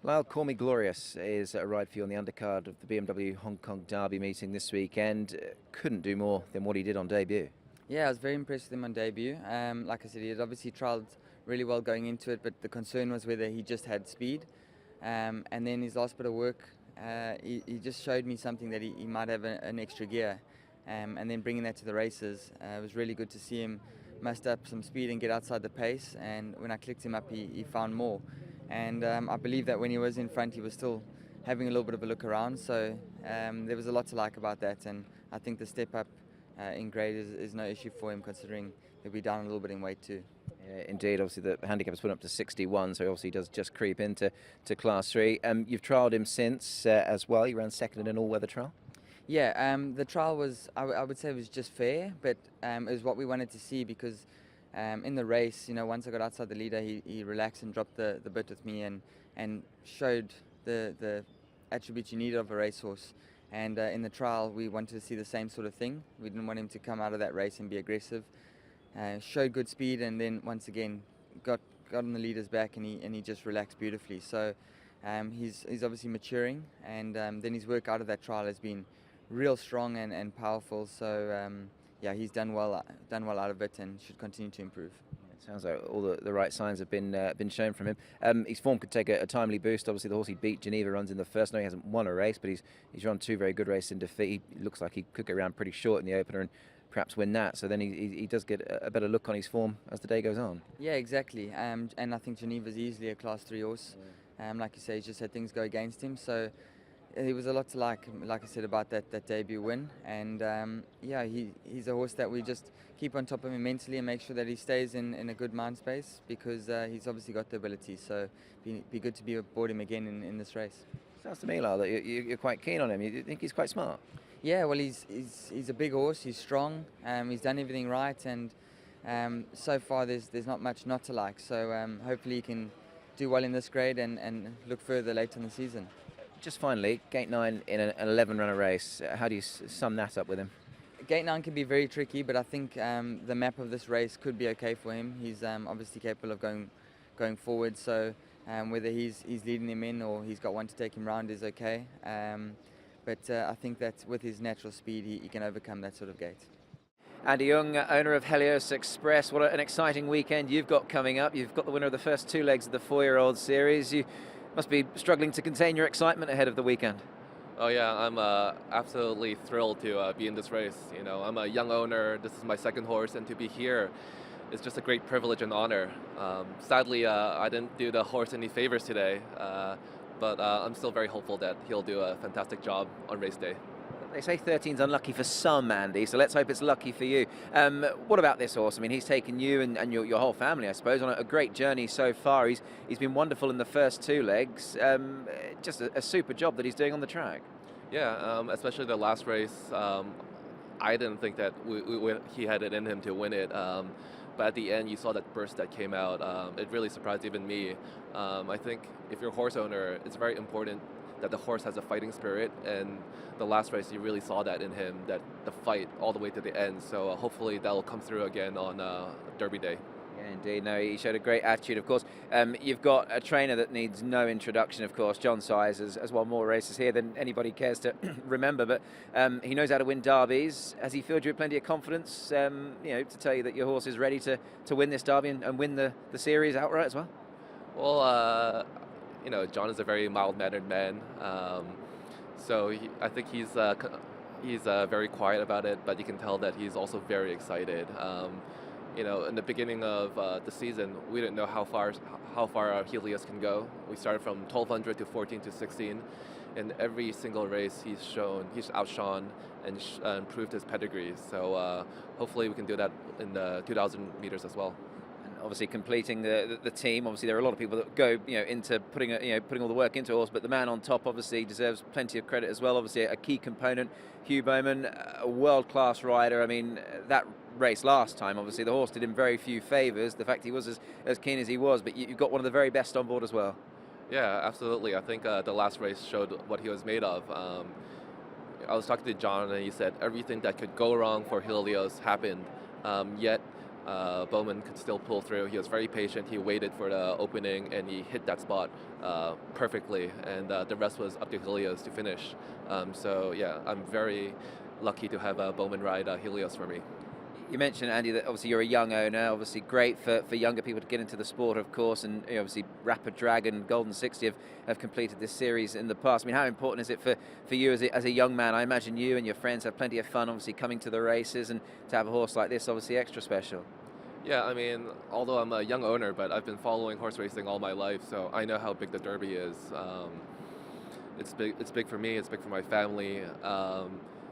Lyle, Call Me Glorious is a ride for you on the undercard of the BMW Hong Kong Derby meeting this weekend. Couldn't do more than what he did on debut. Yeah, I was very impressed with him on debut. Like I said, he had obviously trialled really well going into it, but the concern was whether he just had speed. And then his last bit of work, he just showed me something that he might have an extra gear. And then bringing that to the races, it was really good to see him muster up some speed and get outside the pace. And when I clicked him up, he found more. And I believe that when he was in front, he was still having a little bit of a look around. So there was a lot to like about that. And I think the step up in grade is no issue for him, considering he'll be down a little bit in weight too. Yeah, indeed, obviously the handicap has put up to 61, so obviously he does just creep into Class 3. You've trialled him since as well. You ran second in an all-weather trial. Yeah, the trial was, I would say, was just fair, but it was what we wanted to see because in the race, once I got outside the leader, he relaxed and dropped the bit with me and showed the attributes you need of a racehorse. And in the trial, we wanted to see the same sort of thing. We didn't want him to come out of that race and be aggressive. Showed good speed, and then once again got on the leader's back, and he just relaxed beautifully. So he's obviously maturing, and then his work out of that trial has been real strong and powerful. So yeah, he's done well out of it and should continue to improve. It sounds like all the right signs have been shown from him. His form could take a timely boost. Obviously, the horse he beat, Geneva, runs in the first. No, he hasn't won a race, but he's run two very good races in defeat. He looks like he could get around pretty short in the opener and perhaps win that. So then he does get a better look on his form as the day goes on. Yeah, exactly. And I think Geneva's easily a Class 3 horse. Like you say, he's just had things go against him. So it was a lot to like I said, about that debut win. And yeah, he's a horse that we just keep on top of him mentally and make sure that he stays in a good mind space, because he's obviously got the ability. So be good to be aboard him again in this race. Sounds to me, Lyle, that you're quite keen on him. You think he's quite smart? Yeah, well, he's a big horse. He's strong. He's done everything right, and so far there's not much not to like. So hopefully he can do well in this grade and look further later in the season. Just finally, Gate 9 in an 11-runner race. How do you sum that up with him? Gate 9 can be very tricky, but I think the map of this race could be okay for him. He's obviously capable of going forward. So whether he's leading him in or he's got one to take him round is okay. But I think that with his natural speed, he can overcome that sort of gate. Andy Young, owner of Helios Express. What an exciting weekend you've got coming up. You've got the winner of the first two legs of the 4-year-old series. You must be struggling to contain your excitement ahead of the weekend. Oh yeah, I'm absolutely thrilled to be in this race. I'm a young owner. This is my second horse, and to be here is just a great privilege and honor. Sadly, I didn't do the horse any favors today, but I'm still very hopeful that he'll do a fantastic job on race day. They say 13's unlucky for some, Andy, so let's hope it's lucky for you. What about this horse? I mean, he's taken you and your whole family, I suppose, on a great journey so far. He's been wonderful in the first two legs. Just a super job that he's doing on the track. Yeah, especially the last race. I didn't think that he had it in him to win it. But at the end, you saw that burst that came out. It really surprised even me. I think if you're a horse owner, it's very important that the horse has a fighting spirit, and the last race you really saw that in him, that the fight all the way to the end. So hopefully that will come through again on Derby Day. Yeah, indeed. No, he showed a great attitude, of course. You've got a trainer that needs no introduction, of course. John Size has won more races here than anybody cares to remember, but he knows how to win derbies. Has he filled you with plenty of confidence, to tell you that your horse is ready to win this derby and win the series outright as well? Well, John is a very mild-mannered man, so I think he's very quiet about it, but you can tell that he's also very excited. In the beginning of the season, we didn't know how far our Helios can go. We started from 1200 to 14 to 16. In every single race, he's outshone and proved his pedigree. So hopefully we can do that in the 2,000 meters as well. Obviously completing the team. Obviously there are a lot of people that go into putting all the work into a horse, but the man on top obviously deserves plenty of credit as well. Obviously a key component, Hugh Bowman, a world-class rider. I mean, that race last time, obviously the horse did him very few favours, the fact he was as keen as he was, but you've got one of the very best on board as well. Yeah, absolutely. I think the last race showed what he was made of. I was talking to John and he said everything that could go wrong for Helios happened, yet Bowman could still pull through. He was very patient. He waited for the opening, and he hit that spot perfectly. And the rest was up to Helios to finish. So yeah, I'm very lucky to have Bowman ride Helios for me. You mentioned, Andy, that obviously you're a young owner, obviously great for younger people to get into the sport, of course, and obviously Rapid Dragon, Golden 60 have completed this series in the past. I mean, how important is it for you as a young man? I imagine you and your friends have plenty of fun, obviously, coming to the races, and to have a horse like this, obviously extra special. Yeah, I mean, although I'm a young owner, but I've been following horse racing all my life, so I know how big the Derby is. It's big. It's big for me. It's big for my family.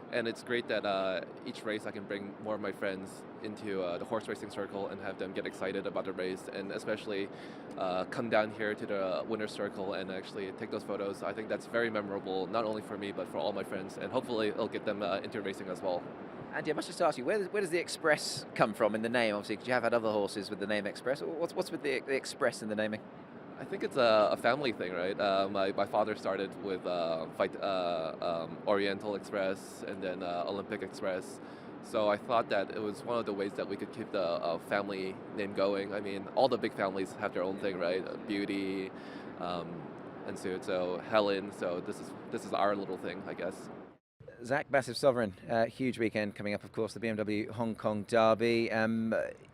And it's great that each race I can bring more of my friends into the horse racing circle and have them get excited about the race, and especially come down here to the winner's circle and actually take those photos. I think that's very memorable, not only for me, but for all my friends, and hopefully it'll get them into racing as well. Andy, I must just ask you, where does the Express come from in the name? Obviously, because you have had other horses with the name Express. What's with the Express in the naming? I think it's a family thing, right? My father started with Oriental Express and then Olympic Express. So I thought that it was one of the ways that we could keep the family name going. I mean, all the big families have their own thing, right? Beauty, and so Helen. So this is our little thing, I guess. Zach, Massive Sovereign, huge weekend coming up, of course, the BMW Hong Kong Derby.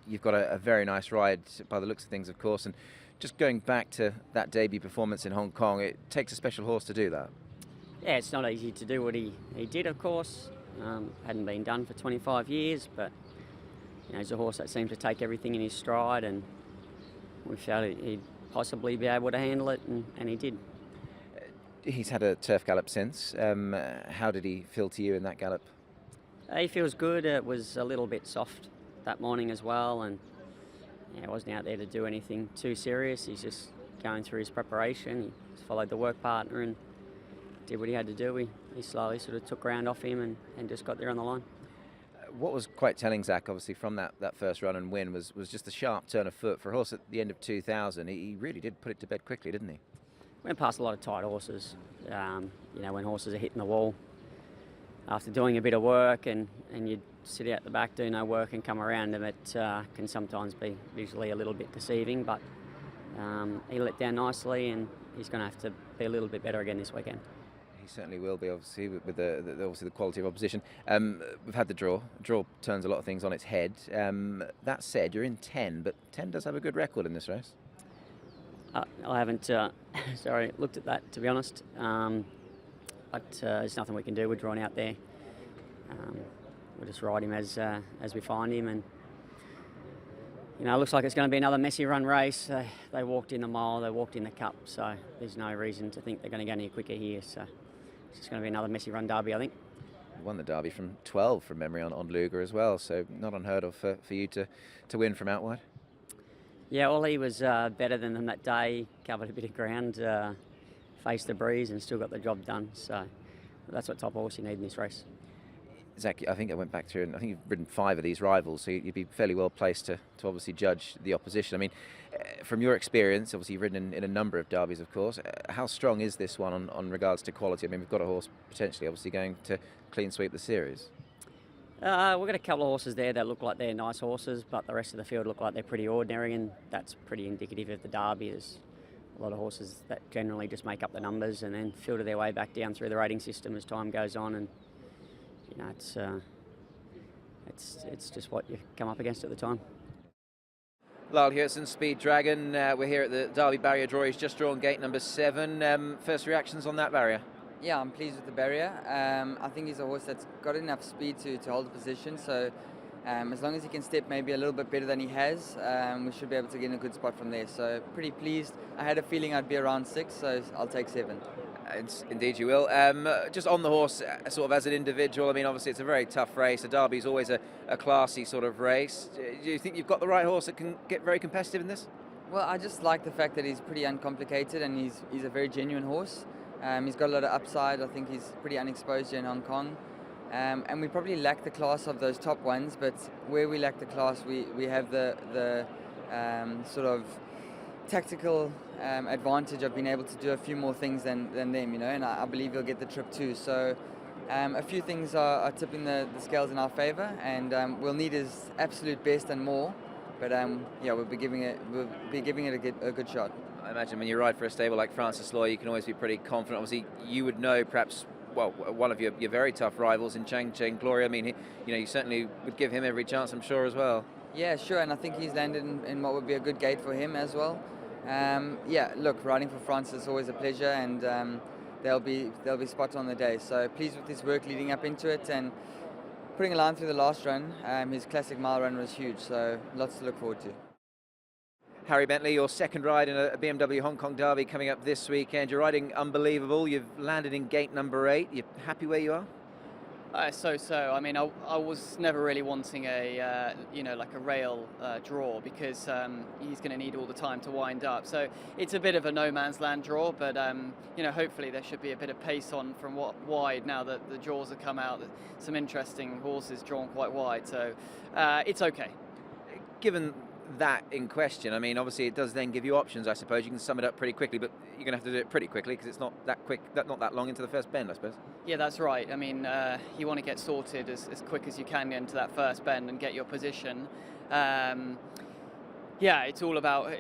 You've got a very nice ride by the looks of things, of course, and just going back to that debut performance in Hong Kong, it takes a special horse to do that. Yeah, it's not easy to do what he did, of course. Hadn't been done for 25 years, but he's a horse that seems to take everything in his stride, and we felt he'd possibly be able to handle it, and he did. He's had a turf gallop since. How did he feel to you in that gallop? He feels good. It was a little bit soft that morning as well, and he wasn't out there to do anything too serious. He's just going through his preparation. He just followed the work partner and did what he had to do. He slowly sort of took ground off him and just got there on the line. What was quite telling, Zach, obviously, from that first run and win was just a sharp turn of foot. For a horse at the end of 2000, he really did put it to bed quickly, didn't he? Went past a lot of tight horses. When horses are hitting the wall after doing a bit of work and you'd sit out the back, do no work and come around them, it can sometimes be visually a little bit deceiving, but he let down nicely, and he's going to have to be a little bit better again this weekend. He certainly will be, obviously, with the quality of opposition. We've had the draw. Draw turns a lot of things on its head. That said, you're in 10, but 10 does have a good record in this race. I haven't looked at that, to be honest, but there's nothing we can do. We're drawn out there. We'll just ride him as we find him, and it looks like it's going to be another messy run race. They walked in the mile, they walked in the cup, so there's no reason to think they're going to go any quicker here. So it's just going to be another messy run derby, I think. You won the derby from 12 from memory on Luger as well, so not unheard of for you to win from out wide. Yeah, Ollie was better than them that day. Covered a bit of ground, faced the breeze, and still got the job done. So that's what type of horse you need in this race. Zach, I think I went back through, and I think you've ridden 5 of these rivals, so you'd be fairly well placed to obviously judge the opposition. I mean, from your experience, obviously you've ridden in a number of derbies, of course. How strong is this one on regards to quality? I mean, we've got a horse potentially obviously going to clean sweep the series. We've got a couple of horses there that look like they're nice horses, but the rest of the field look like they're pretty ordinary, and that's pretty indicative of the derby. There's a lot of horses that generally just make up the numbers and then filter their way back down through the rating system as time goes on, and it's just what you come up against at the time. Lyle Hewitson, Speed Dragon. We're here at the Derby barrier draw. He's just drawn gate number 7. First reactions on that barrier? Yeah, I'm pleased with the barrier. I think he's a horse that's got enough speed to hold the position, so as long as he can step maybe a little bit better than he has, we should be able to get in a good spot from there. So pretty pleased. I had a feeling I'd be around 6, so I'll take 7. Indeed you will. Just on the horse, sort of as an individual, I mean, obviously it's a very tough race. A derby is always a classy sort of race. Do you think you've got the right horse that can get very competitive in this? Well, I just like the fact that he's pretty uncomplicated, and he's a very genuine horse. He's got a lot of upside. I think he's pretty unexposed here in Hong Kong. And we probably lack the class of those top ones, but where we lack the class, we have the sort of tactical advantage of being able to do a few more things than them, and I believe he'll get the trip too. So a few things are tipping the scales in our favour, and we'll need his absolute best and more But yeah, we'll be giving it a good shot. I imagine when you ride for a stable like Francis Law, you can always be pretty confident. Obviously, you would know perhaps, well, one of your very tough rivals in Chang Glory. I mean, you certainly would give him every chance, I'm sure, as well. Yeah, sure, and I think he's landed in what would be a good gate for him as well. Yeah, look, riding for France is always a pleasure, and they'll be spot on the day. So pleased with his work leading up into it, and putting a line through the last run. His classic mile run was huge, so lots to look forward to. Harry Bentley, your second ride in a BMW Hong Kong Derby coming up this weekend. You're riding unbelievable. You've landed in gate number 8. You're happy where you are? So. I mean, I was never really wanting a, like a rail draw, because he's going to need all the time to wind up. So it's a bit of a no man's land draw, but hopefully there should be a bit of pace on from wide now that the jaws have come out. Some interesting horses drawn quite wide, so it's okay. Given that in question, I mean, obviously it does then give you options. I suppose you can sum it up pretty quickly, but you're going to have to do it pretty quickly because it's not that quick, not that long into the first bend, I suppose. Yeah, that's right. I mean, you want to get sorted as quick as you can into that first bend and get your position. Yeah, it's all about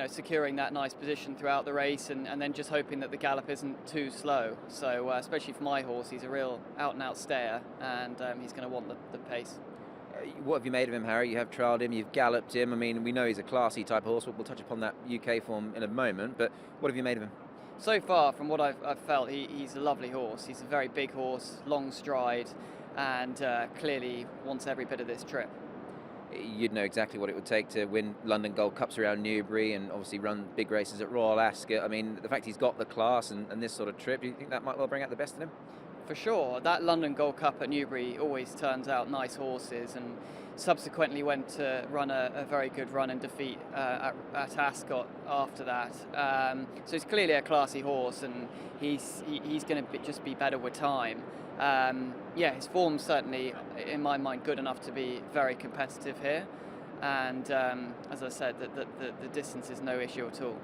securing that nice position throughout the race, and then just hoping that the gallop isn't too slow. So especially for my horse, he's a real out and out stayer, and he's going to want the pace. What have you made of him, Harry? You have trialled him, you've galloped him. I mean, we know he's a classy type of horse. We'll touch upon that UK form in a moment, but what have you made of him? So far, from what I've felt, he's a lovely horse. He's a very big horse, long stride, and clearly wants every bit of this trip. You'd know exactly what it would take to win London Gold Cups around Newbury and obviously run big races at Royal Ascot. I mean, the fact he's got the class and this sort of trip, do you think that might well bring out the best in him? For sure. That London Gold Cup at Newbury always turns out nice horses, and subsequently went to run a very good run and defeat at Ascot after that. So he's clearly a classy horse, and he's going to just be better with time. Yeah, his form's certainly, in my mind, good enough to be very competitive here. And as I said, the distance is no issue at all.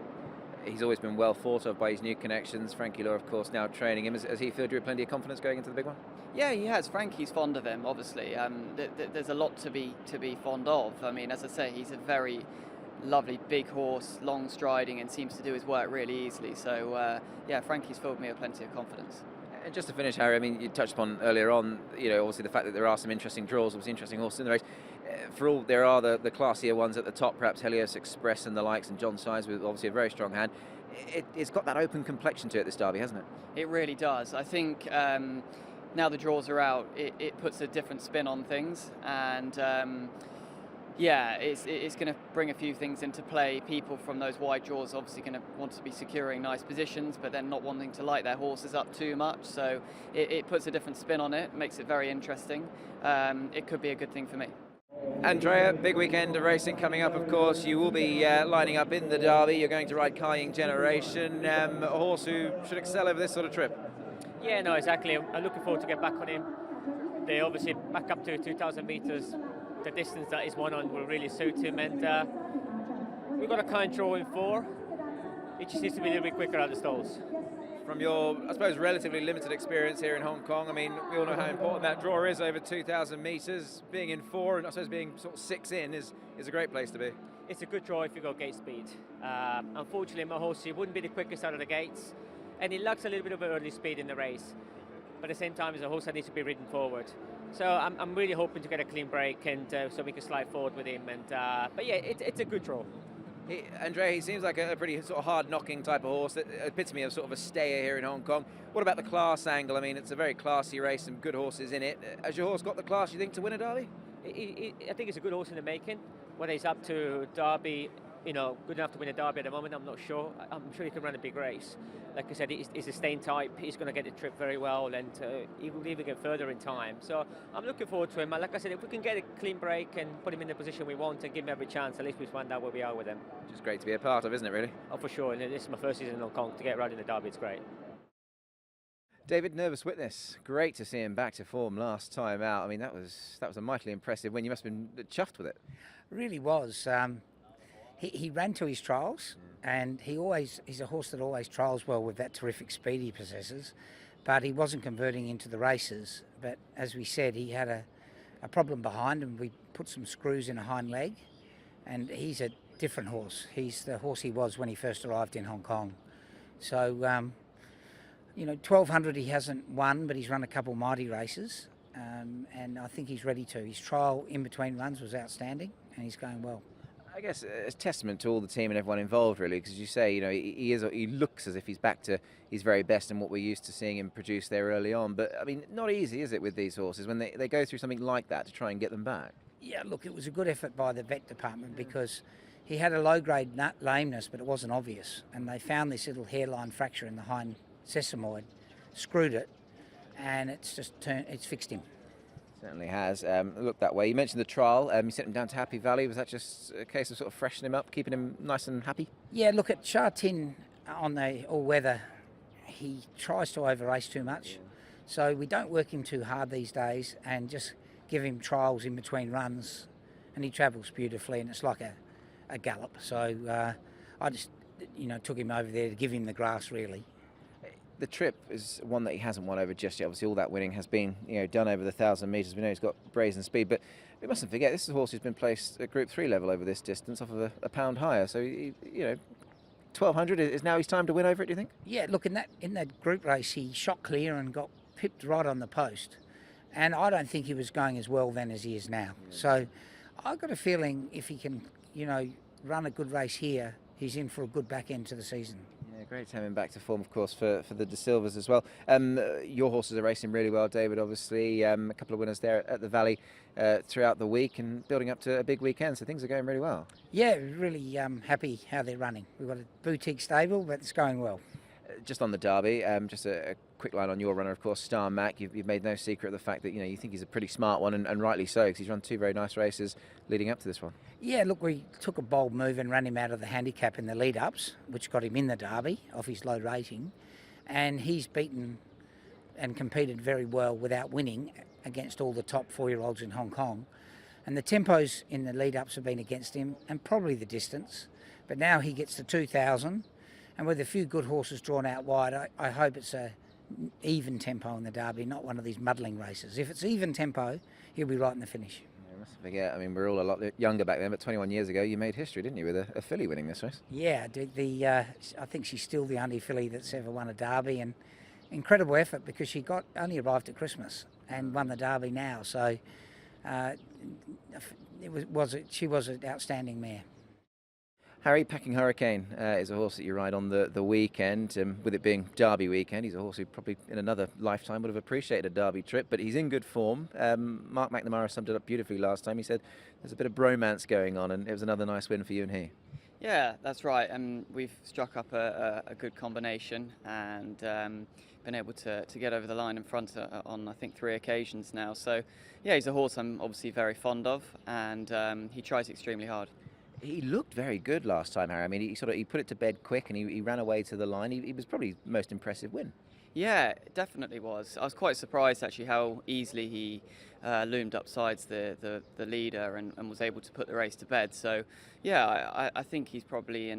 He's always been well thought of by his new connections. Frankie Law, of course, now training him. Has he filled you with plenty of confidence going into the big one? Yeah, he has. Frankie's fond of him, obviously. There's a lot to be fond of. I mean, as I say, he's a very lovely big horse, long striding, and seems to do his work really easily. So, yeah, Frankie's filled me with plenty of confidence. And just to finish, Harry, I mean, you touched upon earlier on, obviously the fact that there are some interesting draws, obviously interesting horses in the race. For all, there are the classier ones at the top, perhaps Helios Express and the likes, and John Size with obviously a very strong hand. It's got that open complexion to it, this Derby, hasn't it? It really does. I think now the draws are out, it puts a different spin on things, and yeah, it's going to bring a few things into play. People from those wide draws obviously going to want to be securing nice positions, but then not wanting to light their horses up too much. So it puts a different spin on it, makes it very interesting. It could be a good thing for me. Andrea, big weekend of racing coming up, of course. You will be lining up in the Derby. You're going to ride YING Generation, a horse who should excel over this sort of trip. Yeah, no, exactly. I'm looking forward to get back on him. They obviously back up to 2,000 metres. The distance that he's won on will really suit him, and we've got a kind draw in 4. It just needs to be a little bit quicker out the stalls. From your, I suppose, relatively limited experience here in Hong Kong, I mean, we all know how important that draw is over 2,000 metres. Being in 4 and I suppose being sort of 6 in is a great place to be. It's a good draw if you go gate speed. Unfortunately, my horse, he wouldn't be the quickest out of the gates, and he lacks a little bit of early speed in the race. But at the same time, it's a horse that needs to be ridden forward. So I'm really hoping to get a clean break, and so we can slide forward with him. And but yeah, it's a good draw. Andrea, he seems like a pretty sort of hard-knocking type of horse, epitome of sort of a stayer here in Hong Kong. What about the class angle? I mean, it's a very classy race, some good horses in it. Has your horse got the class, you think, to win a Derby? I think it's a good horse in the making. Whether he's up to Derby, good enough to win a Derby at the moment, I'm not sure. I'm sure he can run a big race. Like I said, he's a staying type. He's going to get the trip very well, and he will even get further in time. So I'm looking forward to him. And like I said, if we can get a clean break and put him in the position we want and give him every chance, at least we find out where we are with him. Which is great to be a part of, isn't it, really? Oh, for sure. And this is my first season in Hong Kong. To get right in the Derby, it's great. David, nervous witness. Great to see him back to form last time out. I mean, that was a mightily impressive win. You must have been chuffed with it. Really was. He ran to his trials, and he's a horse that always trials well with that terrific speed he possesses, but he wasn't converting into the races. But as we said, he had a problem behind him. We put some screws in a hind leg, and he's a different horse. He's the horse he was when he first arrived in Hong Kong. So, 1200 he hasn't won, but he's run a couple mighty races, and I think he's ready to. His trial in between runs was outstanding, and he's going well. I guess it's testament to all the team and everyone involved, really, because you say, he looks as if he's back to his very best and what we're used to seeing him produce there early on. But I mean, not easy, is it, with these horses when they go through something like that to try and get them back? Yeah, look, it was a good effort by the vet department because he had a low-grade lameness, but it wasn't obvious, and they found this little hairline fracture in the hind sesamoid, screwed it, and it's fixed him. Certainly has looked that way. You mentioned the trial. You sent him down to Happy Valley. Was that just a case of sort of freshening him up, keeping him nice and happy? Yeah, look, at Sha Tin on the all-weather, he tries to over-race too much. So we don't work him too hard these days and just give him trials in between runs, and he travels beautifully, and it's like a gallop. So I just, took him over there to give him the grass, really. The trip is one that he hasn't won over just yet. Obviously, all that winning has been, done over the 1,000 metres. We know he's got brazen speed, but we mustn't forget this is a horse who's been placed at Group 3 level over this distance, off of a pound higher. So, 1,200 is now his time to win over it. Do you think? Yeah, look, in that group race, he shot clear and got pipped right on the post, and I don't think he was going as well then as he is now. So, I've got a feeling if he can, run a good race here, he's in for a good back end to the season. Great to have him back to form, of course, for the De Silvas as well. Your horses are racing really well, David, obviously. A couple of winners there at the Valley throughout the week and building up to a big weekend, so things are going really well. Yeah, really happy how they're running. We've got a boutique stable, but it's going well. Just on the Derby, just a quick line on your runner, of course, Star Mac. You've made no secret of the fact that you think he's a pretty smart one, and rightly so, because he's run two very nice races leading up to this one. Yeah, look, we took a bold move and ran him out of the handicap in the lead-ups, which got him in the Derby off his low rating, and he's beaten and competed very well without winning against all the top 4-year-olds in Hong Kong. And the tempos in the lead-ups have been against him, and probably the distance. But now he gets to 2,000, and with a few good horses drawn out wide, I hope it's a even tempo in the Derby, not one of these muddling races. If it's even tempo, he'll be right in the finish. Yeah, mustn't forget, we're all a lot younger back then, but 21 years ago you made history, didn't you, with a filly winning this race? Yeah, I think she's still the only filly that's ever won a Derby, and incredible effort because she only arrived at Christmas and won the Derby now. So she was an outstanding mare. Harry, Packing Hurricane is a horse that you ride on the weekend. With it being Derby weekend, he's a horse who probably in another lifetime would have appreciated a Derby trip, but he's in good form. Mark McNamara summed it up beautifully last time. He said there's a bit of bromance going on, and it was another nice win for you and he. Yeah, that's right. We've struck up a good combination and been able to get over the line in front on, I think, 3 occasions now. So, yeah, he's a horse I'm obviously very fond of, and he tries extremely hard. He looked very good last time, Harry. He put it to bed quick and he ran away to the line. He was probably the most impressive win. Yeah, it definitely was. I was quite surprised actually how easily he loomed up sides the leader and was able to put the race to bed. So yeah, I think he's probably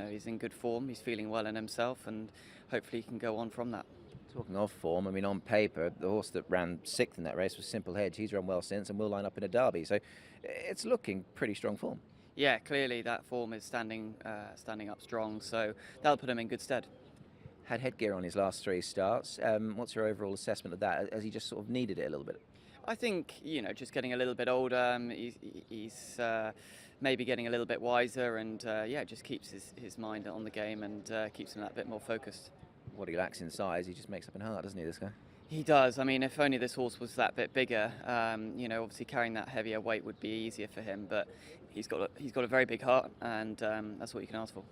he's in good form. He's feeling well in himself, and hopefully he can go on from that. Talking of form, on paper, the horse that ran 6th in that race was Simple Hedge. He's run well since and will line up in a Derby. So it's looking pretty strong form. Yeah, clearly that form is standing up strong, so that'll put him in good stead. Had headgear on his last 3 starts. What's your overall assessment of that? Has he just sort of needed it a little bit? I think, just getting a little bit older, he's maybe getting a little bit wiser, and just keeps his mind on the game and keeps him that bit more focused. What he lacks in size, he just makes up in heart, doesn't he, this guy? He does. If only this horse was that bit bigger, obviously carrying that heavier weight would be easier for him, but he's got a very big heart, and that's what you can ask for.